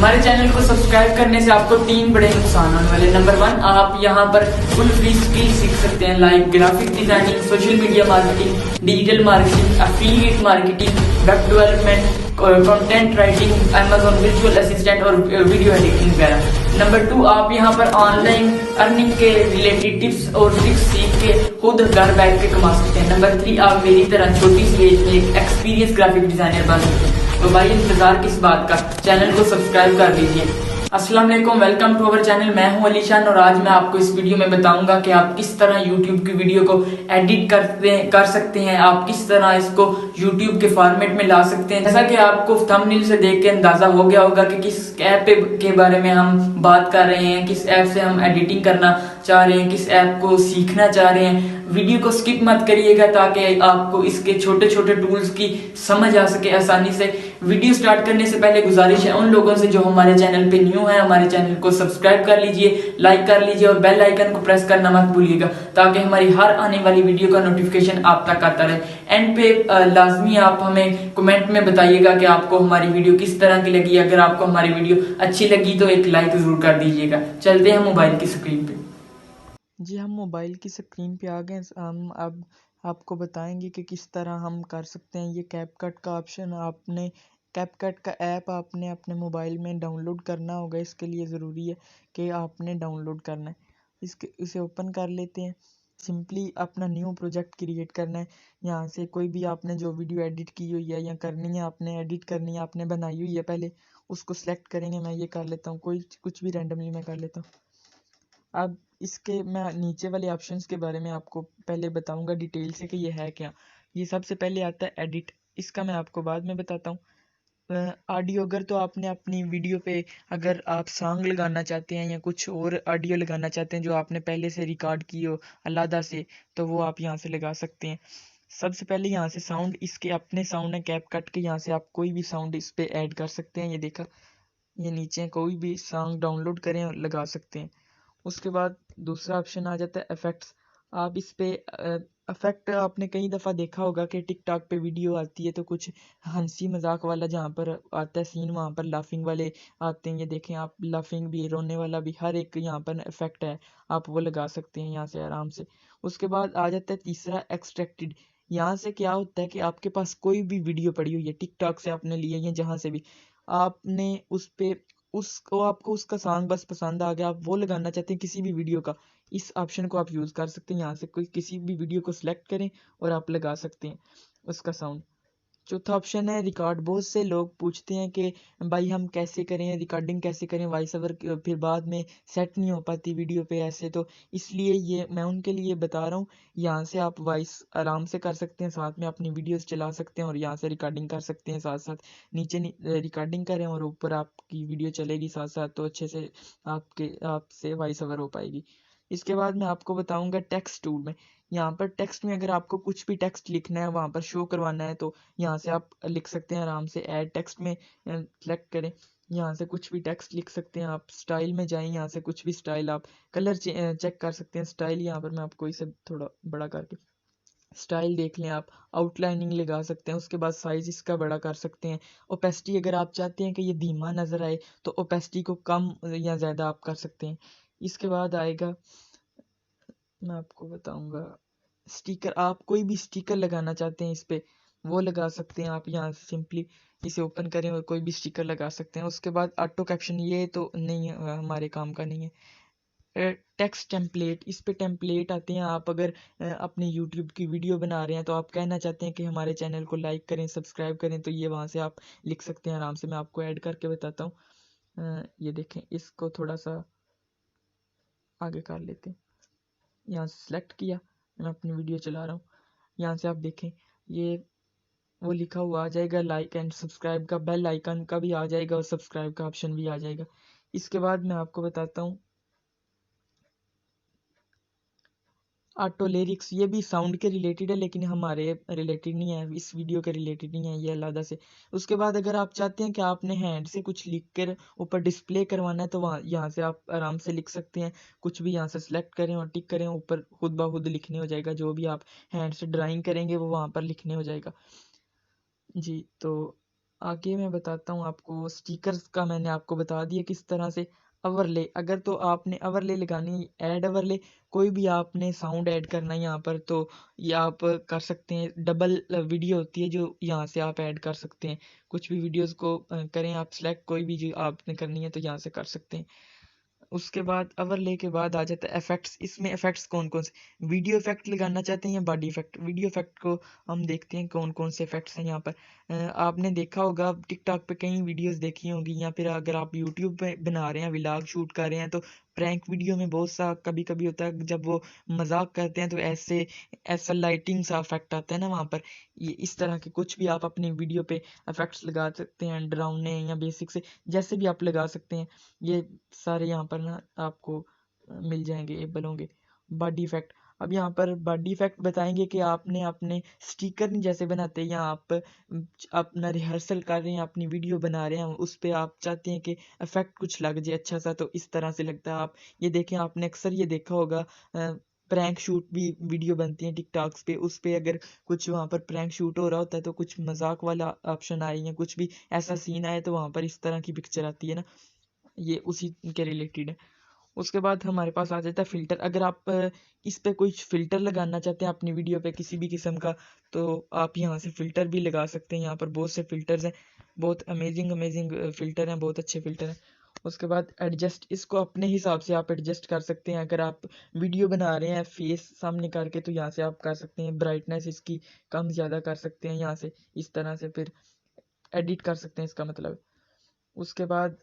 हमारे चैनल को सब्सक्राइब करने से आपको 3 बड़े नुकसान होने वाले। नंबर 1, आप यहाँ पर फुल फ्री स्किल सीख सकते हैं, like graphic designing, social media marketing, digital marketing, affiliate marketing, web development, content writing, Amazon virtual assistant और वीडियो एडिटिंग वगैरह। नंबर 2, आप यहाँ पर ऑनलाइन अर्निंग के रिलेटेड टिप्स और ट्रिक्स सीख के खुद घर बैठ के कमा सकते हैं। नंबर 3, आप मेरी तरह छोटी सी एज में एक एक्सपीरियंस ग्राफिक डिजाइनर बन सकते हैं। तो भाई इंतजार किस बात का, चैनल को सब्सक्राइब कर लीजिए। अस्सलाम वालेकुम, वेलकम टू अवर चैनल। मैं हूं अलीशान और आज मैं आपको इस वीडियो में बताऊंगा कि आप किस तरह YouTube की वीडियो को एडिट कर सकते हैं, आप किस तरह इसको YouTube के फॉर्मेट में ला सकते हैं। जैसा कि आपको थंबनेल से देख के अंदाजा हो गया होगा कि किस ऐप के बारे में हम बात कर रहे हैं, किस ऐप से हम एडिटिंग करना चाह रहे हैं, किस ऐप को सीखना चाह रहे हैं। वीडियो को स्किप मत करिएगा ताकि आपको इसके छोटे छोटे टूल्स की समझ आ सके आसानी से। वीडियो स्टार्ट करने से पहले गुजारिश है उन लोगों से जो हमारे चैनल पे न्यू है, हमारे चैनल को सब्सक्राइब कर लीजिए, लाइक कर लीजिए और बेल आइकन को प्रेस करना मत भूलिएगा ताकि हमारी हर आने वाली वीडियो का नोटिफिकेशन आप तक आता रहे। एंड पे लाजमी आप हमें कमेंट में बताइएगा कि आपको हमारी वीडियो किस तरह की लगी। अगर आपको हमारी वीडियो अच्छी लगी तो एक लाइक जरूर कर दीजिएगा। चलते हैं मोबाइल की स्क्रीन पे। जी, हम मोबाइल की स्क्रीन पे आ गए। हम अब आपको बताएंगे कि किस तरह हम कर सकते हैं। ये कैपकट का ऑप्शन, आपने कैपकट का ऐप आपने अपने मोबाइल में डाउनलोड करना होगा। इसके लिए ज़रूरी है कि आपने डाउनलोड करना है। इसे ओपन कर लेते हैं। सिंपली अपना न्यू प्रोजेक्ट क्रिएट करना है। यहाँ से कोई भी आपने जो वीडियो एडिट की हुई है या करनी है, आपने एडिट करनी है, आपने बनाई हुई है पहले, उसको सेलेक्ट करेंगे। मैं ये कर लेता हूँ, कुछ भी रैंडमली मैं कर लेता हूँ। अब इसके मैं नीचे वाले ऑप्शंस के बारे में आपको पहले बताऊंगा डिटेल से कि ये है क्या। ये सबसे पहले आता है एडिट, इसका मैं आपको बाद में बताता हूँ। ऑडियो, अगर तो आपने अपनी वीडियो पे अगर आप सॉन्ग लगाना चाहते हैं या कुछ और ऑडियो लगाना चाहते हैं जो आपने पहले से रिकॉर्ड की हो अलहदा से, तो वो आप यहाँ से लगा सकते हैं। सबसे पहले यहाँ से साउंड, इसके अपने साउंड है कैपकट के, यहाँ से आप कोई भी साउंड इस पे ऐड कर सकते हैं। ये देखा, ये नीचे कोई भी सॉन्ग डाउनलोड करें और लगा सकते हैं। उसके बाद दूसरा ऑप्शन आ जाता है इफेक्ट्स। आप इस पे इफेक्ट आपने कई दफ़ा देखा होगा कि टिकटॉक पे वीडियो आती है तो कुछ हंसी मजाक वाला जहाँ पर आता है सीन, वहाँ पर लाफिंग वाले आते हैं। ये देखें आप, लाफिंग भी, रोने वाला भी, हर एक यहाँ पर इफेक्ट है, आप वो लगा सकते हैं यहाँ से आराम से। उसके बाद आ जाता है तीसरा एक्सट्रैक्टेड। यहाँ से क्या होता है कि आपके पास कोई भी वीडियो पड़ी हुई है, टिकटॉक से आपने ली है या जहाँ से भी, आपने उस पे उसको आपको उसका सॉन्ग बस पसंद आ गया, आप वो लगाना चाहते हैं किसी भी वीडियो का, इस ऑप्शन को आप यूज़ कर सकते हैं। यहाँ से कोई किसी भी वीडियो को सिलेक्ट करें और आप लगा सकते हैं उसका साउंड। चौथा ऑप्शन है रिकॉर्ड। बहुत से लोग पूछते हैं कि भाई हम कैसे करें, रिकॉर्डिंग कैसे करें, वॉइस ओवर फिर बाद में सेट नहीं हो पाती वीडियो पे ऐसे, तो इसलिए ये मैं उनके लिए बता रहा हूँ। यहाँ से आप वॉइस आराम से कर सकते हैं, साथ में अपनी वीडियोस चला सकते हैं और यहाँ से रिकॉर्डिंग कर सकते हैं साथ साथ। नीचे रिकॉर्डिंग करें और ऊपर आपकी वीडियो चलेगी साथ साथ, तो अच्छे से आपसे वॉइस ओवर हो पाएगी। इसके बाद मैं आपको बताऊंगा टेक्स्ट टूल में। यहाँ पर टेक्स्ट में अगर आपको कुछ भी टेक्स्ट लिखना है, वहाँ पर शो करवाना है, तो यहाँ से आप लिख सकते हैं आराम से। ऐड टेक्स्ट में सेलेक्ट करें, यहाँ से कुछ भी टेक्स्ट लिख सकते हैं। आप स्टाइल में जाएं, यहाँ से कुछ भी स्टाइल, आप कलर चेक कर सकते हैं। स्टाइल यहाँ पर मैं आपको इसे थोड़ा बड़ा करके स्टाइल देख लें। आप आउटलाइनिंग लगा सकते हैं, उसके बाद साइज इसका बड़ा कर सकते हैं। ओपेसिटी, अगर आप चाहते हैं कि ये धीमा नज़र आए तो ओपेसिटी को कम या ज़्यादा आप कर सकते हैं। इसके बाद आएगा, मैं आपको बताऊंगा स्टिकर। आप कोई भी स्टिकर लगाना चाहते हैं इस पे, वो लगा सकते हैं। आप यहाँ से सिंपली इसे ओपन करें और कोई भी स्टिकर लगा सकते हैं। उसके बाद ऑटो कैप्शन, ये तो नहीं है, हमारे काम का नहीं है। टेक्स्ट टेम्पलेट, इस पे टेम्पलेट आते हैं। आप अगर अपने यूट्यूब की वीडियो बना रहे हैं तो आप कहना चाहते हैं कि हमारे चैनल को लाइक करें, सब्सक्राइब करें, तो ये वहाँ से आप लिख सकते हैं आराम से। मैं आपको ऐड करके बताता हूँ। ये देखें, इसको थोड़ा सा आगे कर लेते हैं। यहाँ से सिलेक्ट किया, मैं अपनी वीडियो चला रहा हूँ। यहाँ से आप देखें, ये वो लिखा हुआ आ जाएगा, लाइक एंड सब्सक्राइब का, बेल आइकन का भी आ जाएगा और सब्सक्राइब का ऑप्शन भी आ जाएगा। इसके बाद मैं आपको बताता हूँ ऑटो लिरिक्स। ये भी साउंड के रिलेटेड है लेकिन हमारे रिलेटेड नहीं है, इस वीडियो के रिलेटेड नहीं है, ये अलग से। उसके बाद अगर आप चाहते हैं कि आपने हैंड से कुछ लिख कर ऊपर डिस्प्ले करवाना है, तो वहाँ यहाँ से आप आराम से लिख सकते हैं। कुछ भी यहाँ से सिलेक्ट करें और टिक करें, ऊपर खुद ब खुद लिखने हो जाएगा। जो भी आप हैंड से ड्राइंग करेंगे वो वहाँ पर लिखने हो जाएगा। जी, तो आगे मैं बताता हूँ आपको स्टिकर्स का। मैंने आपको बता दिया किस तरह से ओवरले, अगर तो आपने ओवरले लगानी, ऐड ओवरले, कोई भी आपने साउंड ऐड करना है यहाँ पर तो ये आप कर सकते हैं। डबल वीडियो होती है जो यहाँ से आप ऐड कर सकते हैं। कुछ भी वीडियोस को करें आप सिलेक्ट, कोई भी जो आपने करनी है तो यहाँ से कर सकते हैं। उसके बाद ओवरले के बाद आ जाता है इफेक्ट्स। इसमें इफेक्ट्स कौन कौन से, वीडियो इफेक्ट लगाना चाहते हैं या बॉडी इफेक्ट। वीडियो इफेक्ट को हम देखते हैं कौन कौन से इफेक्ट्स हैं यहाँ पर। आपने देखा होगा टिकटॉक पे कई वीडियोस देखी होंगी, या फिर अगर आप यूट्यूब पे बना रहे हैं, व्लॉग शूट कर रहे हैं, तो प्रैंक वीडियो में बहुत सा कभी कभी होता है जब वो मजाक करते हैं तो ऐसे ऐसा लाइटिंग सा इफेक्ट आता है ना वहाँ पर। ये इस तरह के कुछ भी आप अपनी वीडियो पे इफेक्ट्स लगा सकते हैं, डरावने या बेसिक से जैसे भी आप लगा सकते हैं। ये सारे यहाँ पर ना आपको मिल जाएंगे, एबल होंगे। बॉडी इफेक्ट, अब यहाँ पर बॉडी इफेक्ट बताएंगे कि आपने अपने स्टिकर जैसे बनाते हैं, या आप अपना रिहर्सल कर रहे हैं, अपनी वीडियो बना रहे हैं, उस पे आप चाहते हैं कि इफेक्ट कुछ लग जाए अच्छा सा, तो इस तरह से लगता है। आप ये देखें, आपने अक्सर ये देखा होगा प्रैंक शूट भी वीडियो बनती है टिकटॉक्स पे, उस पे अगर कुछ वहाँ पर प्रैंक शूट हो रहा होता है तो कुछ मजाक वाला ऑप्शन आए या कुछ भी ऐसा सीन आए तो वहाँ पर इस तरह की पिक्चर आती है ना, ये उसी के रिलेटेड है। उसके बाद हमारे पास आ जाता है फ़िल्टर। अगर आप इस पे कोई फ़िल्टर लगाना चाहते हैं अपनी वीडियो पे किसी भी किस्म का, तो आप यहाँ से फ़िल्टर भी लगा सकते हैं। यहाँ पर बहुत से फ़िल्टर्स हैं, बहुत अमेजिंग अमेजिंग फ़िल्टर हैं, बहुत अच्छे फ़िल्टर हैं। उसके बाद एडजस्ट, इसको अपने हिसाब से आप एडजस्ट कर सकते हैं। अगर आप वीडियो बना रहे हैं फेस सामने करके तो यहाँ से आप कर सकते हैं। ब्राइटनेस इसकी कम ज़्यादा कर सकते हैं यहाँ से, इस तरह से फिर एडिट कर सकते हैं, इसका मतलब। उसके बाद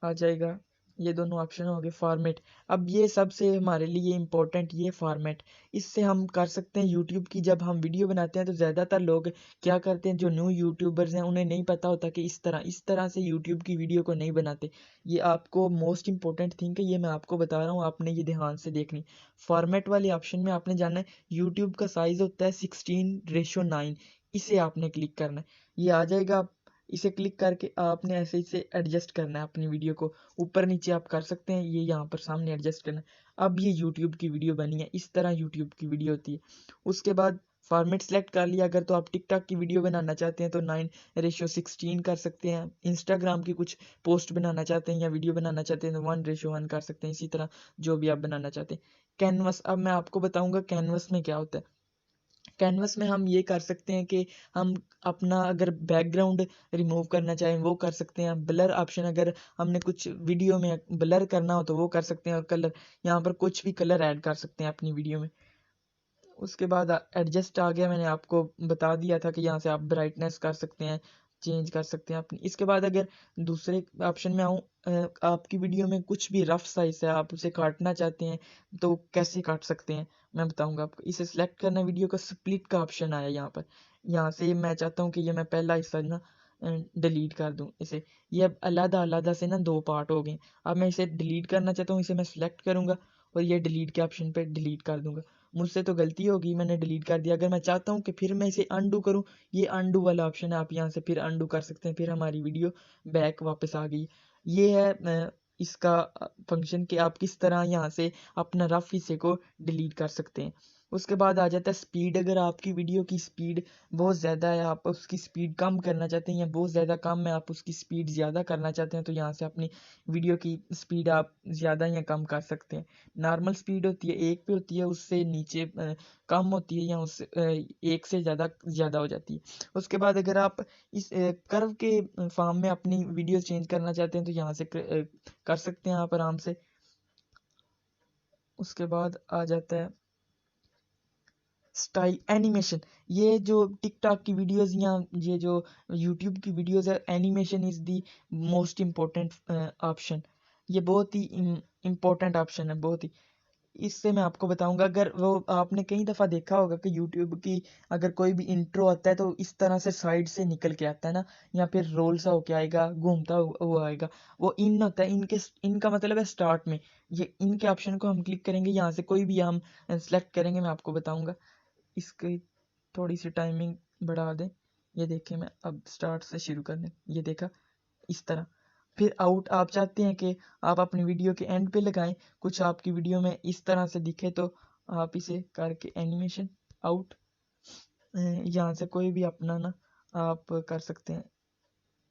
आ जाएगा, ये दोनों ऑप्शन हो गए। फॉर्मेट, अब ये सबसे हमारे लिए इम्पोर्टेंट ये फॉर्मेट, इससे हम कर सकते हैं यूट्यूब की। जब हम वीडियो बनाते हैं तो ज़्यादातर लोग क्या करते हैं, जो न्यू यूट्यूबर्स हैं उन्हें नहीं पता होता कि इस तरह से यूट्यूब की वीडियो को नहीं बनाते। ये आपको मोस्ट इंपॉर्टेंट थिंग है, ये मैं आपको बता रहा हूँ, आपने ये ध्यान से देखनी। फॉर्मेट वाले ऑप्शन में आपने जाना है, यूट्यूब का साइज़ होता है 16:9, इसे आपने क्लिक करना है। ये आ जाएगा, इसे क्लिक करके आपने ऐसे इसे एडजस्ट करना है अपनी वीडियो को, ऊपर नीचे आप कर सकते हैं, ये यहाँ पर सामने एडजस्ट करना है। अब ये यूट्यूब की वीडियो बनी है, इस तरह यूट्यूब की वीडियो होती है। उसके बाद फॉर्मेट सेलेक्ट कर लिया। अगर तो आप टिकटॉक की वीडियो बनाना चाहते हैं तो 9:16 कर सकते हैं। इंस्टाग्राम की कुछ पोस्ट बनाना चाहते हैं या वीडियो बनाना चाहते हैं तो 1:1 कर सकते हैं। इसी तरह जो भी आप बनाना चाहते हैं। कैनवस, अब मैं आपको बताऊंगा कैनवस में क्या होता है। कैनवस में हम ये कर सकते हैं कि हम अपना अगर बैकग्राउंड रिमूव करना चाहें वो कर सकते हैं। ब्लर ऑप्शन, अगर हमने कुछ वीडियो में ब्लर करना हो तो वो कर सकते हैं। और कलर, यहाँ पर कुछ भी कलर ऐड कर सकते हैं अपनी वीडियो में। उसके बाद एडजस्ट आ गया, मैंने आपको बता दिया था कि यहाँ से आप ब्राइटनेस कर सकते हैं, चेंज कर सकते हैं अपनी। इसके बाद अगर दूसरे ऑप्शन में आऊँ, आपकी वीडियो में कुछ भी रफ साइज है, आप उसे काटना चाहते हैं तो कैसे काट सकते हैं मैं बताऊंगा आपको। इसे सिलेक्ट करना, वीडियो का स्प्लिट का ऑप्शन आया यहाँ पर। यहाँ से मैं चाहता हूँ कि ये मैं पहला हिस्सा ना डिलीट कर दूँ इसे। ये अब अलग अलग से ना दो पार्ट हो गए। अब मैं इसे डिलीट करना चाहता हूँ, इसे मैं सिलेक्ट करूँगा और ये डिलीट के ऑप्शन पे डिलीट कर दूंगा। मुझसे तो गलती होगी, मैंने डिलीट कर दिया। अगर मैं चाहता हूँ कि फिर मैं इसे अनडू करूँ, ये अनडू वाला ऑप्शन है, आप यहाँ से फिर अनडू कर सकते हैं। फिर हमारी वीडियो बैक वापस आ गई। ये है इसका फंक्शन कि आप किस तरह यहाँ से अपना रफ हिस्से को डिलीट कर सकते हैं। उसके बाद आ जाता है स्पीड। अगर आपकी वीडियो की स्पीड बहुत ज़्यादा है, आप उसकी स्पीड कम करना चाहते हैं, या बहुत ज़्यादा कम है आप उसकी स्पीड ज़्यादा करना चाहते हैं, तो यहाँ से अपनी वीडियो की स्पीड आप ज़्यादा या कम कर सकते हैं। नॉर्मल स्पीड होती है 1 पे होती है, उससे नीचे कम होती है, या उससे 1 से ज़्यादा हो जाती है। उसके बाद अगर आप इस कर्व के फॉर्म में अपनी वीडियो चेंज करना चाहते हैं तो यहाँ से कर सकते हैं आप आराम से। उसके बाद आ जाता है स्टाइल एनिमेशन। ये जो टिकटॉक की वीडियोस या ये जो यूट्यूब की वीडियोस है, animation is the most important option. ये बहुत ही इम्पोर्टेंट ऑप्शन है, बहुत ही। इससे मैं आपको बताऊंगा, अगर वो आपने कई दफ़ा देखा होगा कि यूट्यूब की अगर कोई भी इंट्रो आता है तो इस तरह से साइड से निकल के आता है ना, या फिर रोल सा होके आएगा, घूमता हुआ आएगा, वो इन होता है। इनका मतलब है स्टार्ट में। ये इनके ऑप्शन को हम क्लिक करेंगे, यहाँ से कोई भी हम सेलेक्ट करेंगे, मैं आपको बताऊंगा। इसकी थोड़ी सी टाइमिंग बढ़ा दें। ये देखिए, मैं अब स्टार्ट से शुरू कर दें, ये देखा इस तरह। फिर आउट, आप चाहते हैं कि आप अपनी वीडियो के एंड पे लगाएं, कुछ आपकी वीडियो में इस तरह से दिखे तो आप इसे करके एनिमेशन आउट, यहाँ से कोई भी अपना ना आप कर सकते हैं।